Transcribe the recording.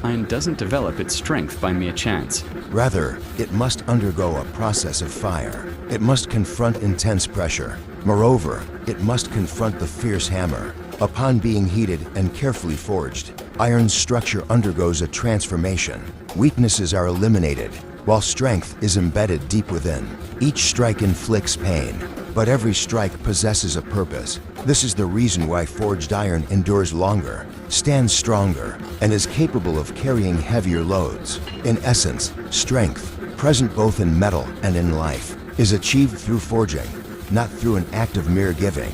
iron doesn't develop its strength by mere chance. Rather, it must undergo a process of fire. It must confront intense pressure. Moreover, it must confront the fierce hammer. Upon being heated and carefully forged, iron's structure undergoes a transformation. Weaknesses are eliminated, while strength is embedded deep within. Each strike inflicts pain, but every strike possesses a purpose. This is the reason why forged iron endures longer, stands stronger, and is capable of carrying heavier loads. In essence, strength, present both in metal and in life, is achieved through forging, not through an act of mere giving.